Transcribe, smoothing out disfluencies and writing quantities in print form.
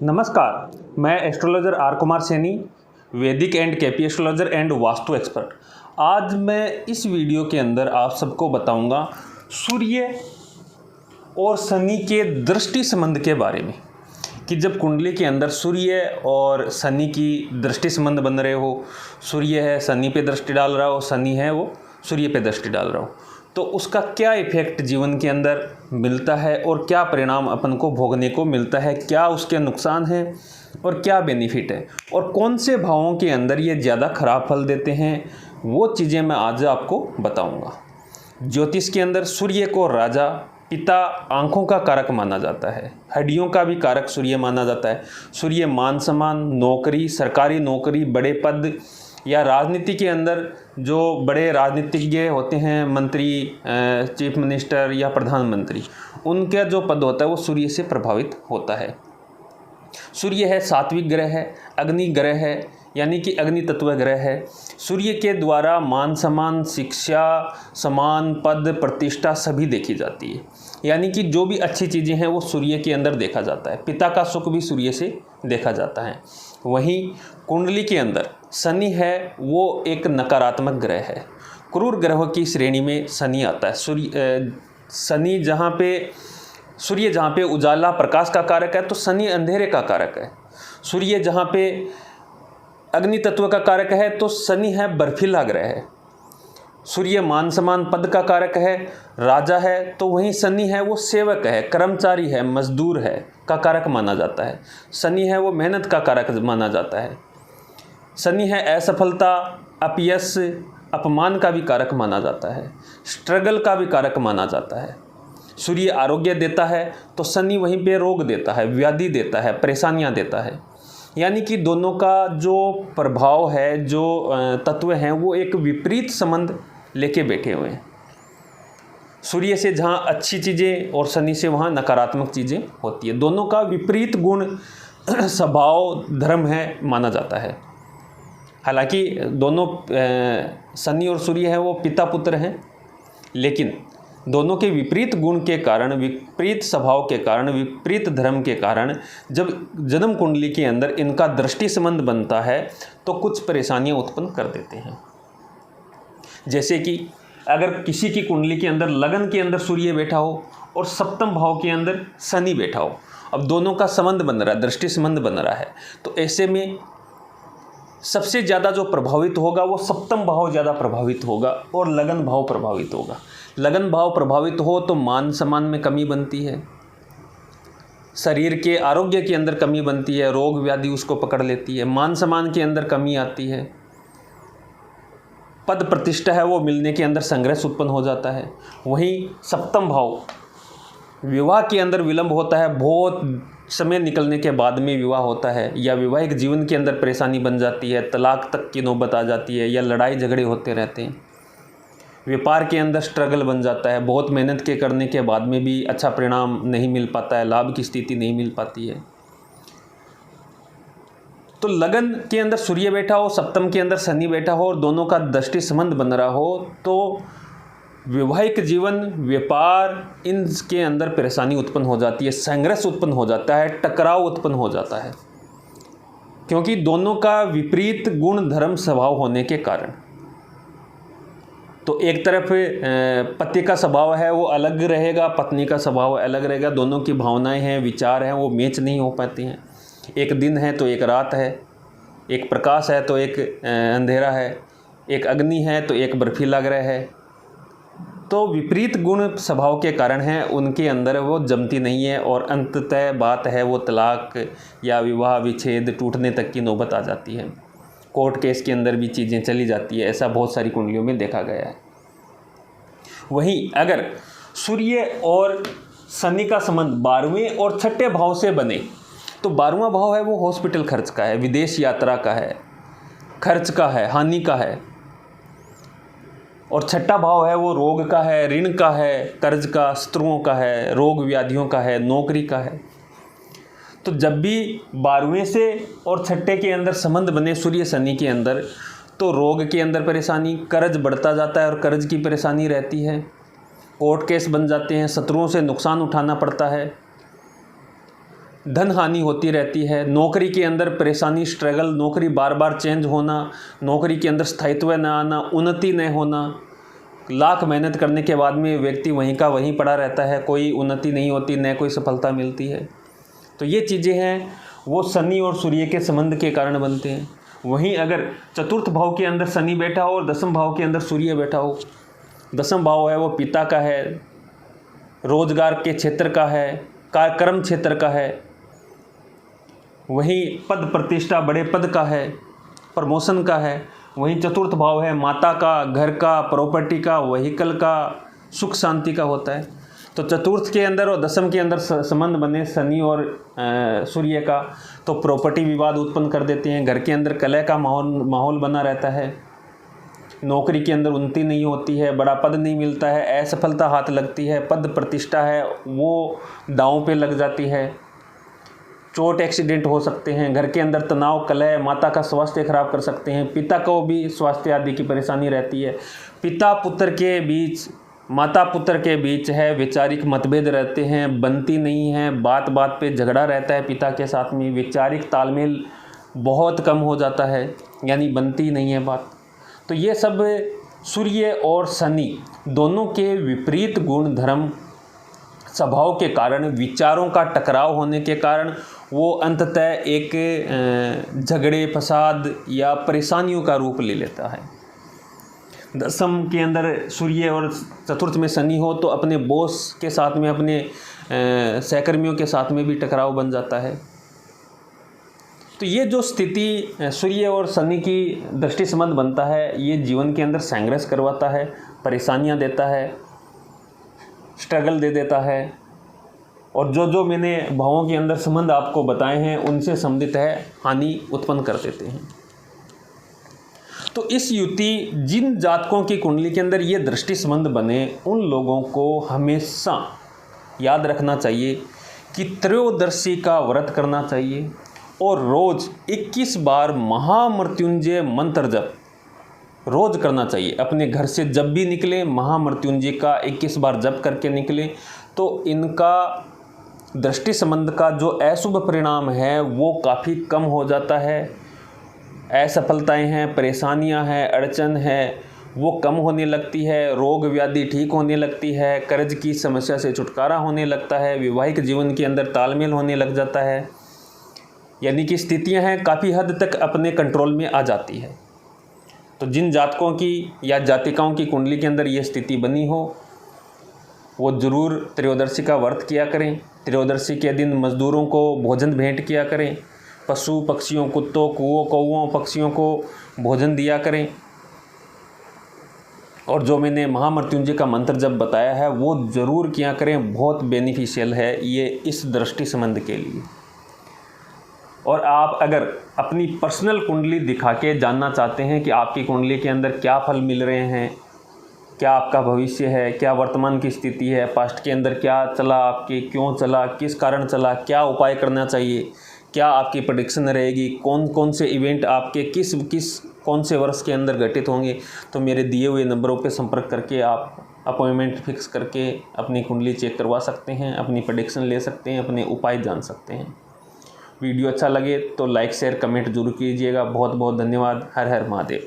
नमस्कार, मैं astrologer are Kumar Saini, वैदिक and KP astrologer and vastu expert. आज मैं इस वीडियो के अंदर आप सबको बताऊंगा सूर्य और शनि के दृष्टि संबंध के बारे में कि जब कुंडली के अंदर सूर्य और शनि की दृष्टि संबंध बन रहे हो, सूर्य है शनि पे दृष्टि डाल रहा हो, शनि है वो सूर्य पे दृष्टि डाल रहा हो, तो उसका क्या इफेक्ट जीवन के अंदर मिलता है और क्या परिणाम अपन को भोगने को मिलता है, क्या उसके नुकसान हैं और क्या बेनिफिट है और कौन से भावों के अंदर ये ज़्यादा खराब फल देते हैं, वो चीज़ें मैं आज आपको बताऊंगा। ज्योतिष के अंदर सूर्य को राजा, पिता, आँखों का कारक माना जाता है, हड्डियों का भी कारक सूर्य माना जाता है। सूर्य मान सम्मान, नौकरी, सरकारी नौकरी, बड़े पद या राजनीति के अंदर जो बड़े राजनीतिज्ञ होते हैं, मंत्री, चीफ मिनिस्टर या प्रधानमंत्री, उनका जो पद होता है वो सूर्य से प्रभावित होता है। सूर्य है सात्विक ग्रह है, अग्नि ग्रह है, यानी कि अग्नि तत्व ग्रह है। सूर्य के द्वारा मान सम्मान, शिक्षा, समान पद, प्रतिष्ठा सभी देखी जाती है, यानी कि जो भी अच्छी चीज़ें हैं वो सूर्य के अंदर देखा जाता है। पिता का सुख भी सूर्य से देखा जाता है। वहीं कुंडली के अंदर शनि है वो एक नकारात्मक ग्रह है, क्रूर ग्रहों की श्रेणी में शनि आता है। शनि जहाँ पे सूर्य जहाँ पे उजाला प्रकाश का कारक है तो शनि अंधेरे का कारक है। सूर्य जहाँ पे अग्नि तत्व का कारक है तो शनि है बर्फीला ग्रह है। सूर्य मान सम्मान पद का कारक है, राजा है, तो वहीं शनि है वो सेवक है, कर्मचारी है, मजदूर है का कारक माना जाता है। शनि है वो मेहनत का कारक माना जाता है। शनि है असफलता, अपयश, अपमान का भी कारक माना जाता है, स्ट्रगल का भी कारक माना जाता है। सूर्य आरोग्य देता है तो शनि वहीं पे रोग देता है, व्याधि देता है, परेशानियां देता है। यानी कि दोनों का जो प्रभाव है, जो तत्व हैं, वो एक विपरीत संबंध लेके बैठे हुए हैं। सूर्य से जहाँ अच्छी चीज़ें और शनि से वहाँ नकारात्मक चीज़ें होती है। दोनों का विपरीत गुण स्वभाव धर्म है माना जाता है। हालांकि दोनों शनि और सूर्य है वो पिता पुत्र हैं, लेकिन दोनों के विपरीत गुण के कारण, विपरीत स्वभाव के कारण, विपरीत धर्म के कारण जब जन्म कुंडली के अंदर इनका दृष्टि संबंध बनता है तो कुछ परेशानियां उत्पन्न कर देते हैं। जैसे कि अगर किसी की कुंडली के अंदर लगन के अंदर सूर्य बैठा हो और सप्तम भाव के अंदर शनि बैठा हो, अब दोनों का संबंध बन रहा है, दृष्टि संबंध बन रहा है, तो ऐसे में सबसे ज़्यादा जो प्रभावित होगा वो सप्तम भाव ज़्यादा प्रभावित होगा और लगन भाव प्रभावित होगा। लगन भाव प्रभावित हो तो मान सम्मान में कमी बनती है, शरीर के आरोग्य के अंदर कमी बनती है, रोग व्याधि उसको पकड़ लेती है, मान सम्मान के अंदर कमी आती है, पद प्रतिष्ठा है वो मिलने के अंदर संघर्ष उत्पन्न हो जाता है। वहीं सप्तम भाव विवाह के अंदर विलंब होता है, बहुत समय निकलने के बाद में विवाह होता है, या वैवाहिक जीवन के अंदर परेशानी बन जाती है, तलाक तक की नौबत आ जाती है, या लड़ाई झगड़े होते रहते हैं। व्यापार के अंदर स्ट्रगल बन जाता है, बहुत मेहनत के करने के बाद में भी अच्छा परिणाम नहीं मिल पाता है, लाभ की स्थिति नहीं मिल पाती है। तो लगन के अंदर सूर्य बैठा हो, सप्तम के अंदर शनि बैठा हो और दोनों का दृष्टि संबंध बन रहा हो तो वैवाहिक जीवन, व्यापार, इनके अंदर परेशानी उत्पन्न हो जाती है, संघर्ष उत्पन्न हो जाता है, टकराव उत्पन्न हो जाता है, क्योंकि दोनों का विपरीत गुण धर्म स्वभाव होने के कारण। तो एक तरफ पति का स्वभाव है वो अलग रहेगा, पत्नी का स्वभाव अलग रहेगा, दोनों की भावनाएं हैं, विचार हैं, वो मैच नहीं हो पाती हैं। एक दिन है तो एक रात है, एक प्रकाश है तो एक अंधेरा है, एक अग्नि है तो एक बर्फीला ग्रह है। तो विपरीत गुण स्वभाव के कारण है, उनके अंदर वो जमती नहीं है और अंततः बात है वो तलाक या विवाह विच्छेद, टूटने तक की नौबत आ जाती है। कोर्ट केस के अंदर भी चीज़ें चली जाती है, ऐसा बहुत सारी कुंडलियों में देखा गया है। वहीं अगर सूर्य और शनि का संबंध 12वें और 6ठे भाव से बने तो 12वां भाव है वो हॉस्पिटल खर्च का है, विदेश यात्रा का है, खर्च का है, हानि का है, और 6ठा भाव है वो रोग का है, ऋण का है, कर्ज का, शत्रुओं का है, रोग व्याधियों का है, नौकरी का है। तो जब भी 12वें से और 6ठे के अंदर संबंध बने सूर्य शनि के अंदर तो रोग के अंदर परेशानी, कर्ज बढ़ता जाता है और कर्ज की परेशानी रहती है, कोर्ट केस बन जाते हैं, शत्रुओं से नुकसान उठाना पड़ता है, धन हानि होती रहती है, नौकरी के अंदर परेशानी, स्ट्रगल, नौकरी बार बार चेंज होना, नौकरी के अंदर स्थायित्व न आना, उन्नति न होना, लाख मेहनत करने के बाद में व्यक्ति वहीं का वहीं पड़ा रहता है, कोई उन्नति नहीं होती, न कोई सफलता मिलती है। तो ये चीज़ें हैं वो शनि और सूर्य के संबंध के कारण बनते हैं। वहीं अगर चतुर्थ भाव के अंदर शनि बैठा हो और दसम भाव के अंदर सूर्य बैठा हो, दसम भाव है वो पिता का है, रोजगार के क्षेत्र का है, कर्म क्षेत्र का है, वहीं पद प्रतिष्ठा बड़े पद का है, प्रमोशन का है। वहीं चतुर्थ भाव है माता का, घर का, प्रॉपर्टी का, व्हीकल का, सुख शांति का होता है। तो चतुर्थ के अंदर और दसम के अंदर संबंध बने शनि और सूर्य का, तो प्रॉपर्टी विवाद उत्पन्न कर देते हैं, घर के अंदर कलह का माहौल बना रहता है, नौकरी के अंदर उन्नति नहीं होती है, बड़ा पद नहीं मिलता है, असफलता हाथ लगती है, पद प्रतिष्ठा है वो दांव पे लग जाती है, चोट एक्सीडेंट हो सकते हैं, घर के अंदर तनाव, कलह, माता का स्वास्थ्य खराब कर सकते हैं, पिता को भी स्वास्थ्य आदि की परेशानी रहती है, पिता पुत्र के बीच, माता पुत्र के बीच है वैचारिक मतभेद रहते हैं, बनती नहीं है, बात बात पे झगड़ा रहता है, पिता के साथ में वैचारिक तालमेल बहुत कम हो जाता है, यानी बनती नहीं है बात। तो ये सब सूर्य और शनि दोनों के विपरीत गुण धर्म स्वभाव के कारण, विचारों का टकराव होने के कारण वो अंततः एक झगड़े, फसाद या परेशानियों का रूप ले लेता है। दसम के अंदर सूर्य और चतुर्थ में शनि हो तो अपने बॉस के साथ में, अपने सहकर्मियों के साथ में भी टकराव बन जाता है। तो ये जो स्थिति सूर्य और शनि की दृष्टि संबंध बनता है, ये जीवन के अंदर संघर्ष करवाता है, परेशानियां देता है, स्ट्रगल दे देता है, और जो मैंने भावों के अंदर संबंध आपको बताए हैं उनसे संबंधित है हानि उत्पन्न कर देते हैं। तो इस युति जिन जातकों की कुंडली के अंदर ये दृष्टि संबंध बने, उन लोगों को हमेशा याद रखना चाहिए कि त्रयोदशी का व्रत करना चाहिए और रोज़ 21 बार महामृत्युंजय मंत्र जप रोज़ करना चाहिए। अपने घर से जब भी निकले महामृत्युंजय का 21 बार जप करके निकले, तो इनका दृष्टि संबंध का जो अशुभ परिणाम है वो काफ़ी कम हो जाता है। असफलताएं हैं, परेशानियां हैं, अड़चन है, वो कम होने लगती है, रोग व्याधि ठीक होने लगती है, कर्ज की समस्या से छुटकारा होने लगता है, वैवाहिक जीवन के अंदर तालमेल होने लग जाता है, यानी कि स्थितियां हैं काफ़ी हद तक अपने कंट्रोल में आ जाती है। तो जिन जातकों की या जातिकाओं की कुंडली के अंदर ये स्थिति बनी हो, वो ज़रूर त्रयोदशी का व्रत किया करें। त्रयोदशी के दिन मजदूरों को भोजन भेंट किया करें, पशु पक्षियों, कुत्तों, कौओं, पक्षियों को भोजन दिया करें, और जो मैंने महामृत्युंजय का मंत्र जब बताया है वो ज़रूर किया करें। बहुत बेनिफिशियल है ये इस दृष्टि संबंध के लिए। और आप अगर अपनी पर्सनल कुंडली दिखा के जानना चाहते हैं कि आपकी कुंडली के अंदर क्या फल मिल रहे हैं, क्या आपका भविष्य है, क्या वर्तमान की स्थिति है, पास्ट के अंदर क्या चला आपके, क्यों चला, किस कारण चला, क्या उपाय करना चाहिए, क्या आपकी प्रेडिक्शन रहेगी, कौन कौन से इवेंट आपके कौन से वर्ष के अंदर घटित होंगे, तो मेरे दिए हुए नंबरों पे संपर्क करके आप अपॉइंटमेंट फिक्स करके अपनी कुंडली चेक करवा सकते हैं, अपनी प्रेडिक्शन ले सकते हैं, अपने उपाय जान सकते हैं। वीडियो अच्छा लगे तो लाइक शेयर कमेंट जरूर कीजिएगा। बहुत बहुत धन्यवाद। हर हर महादेव।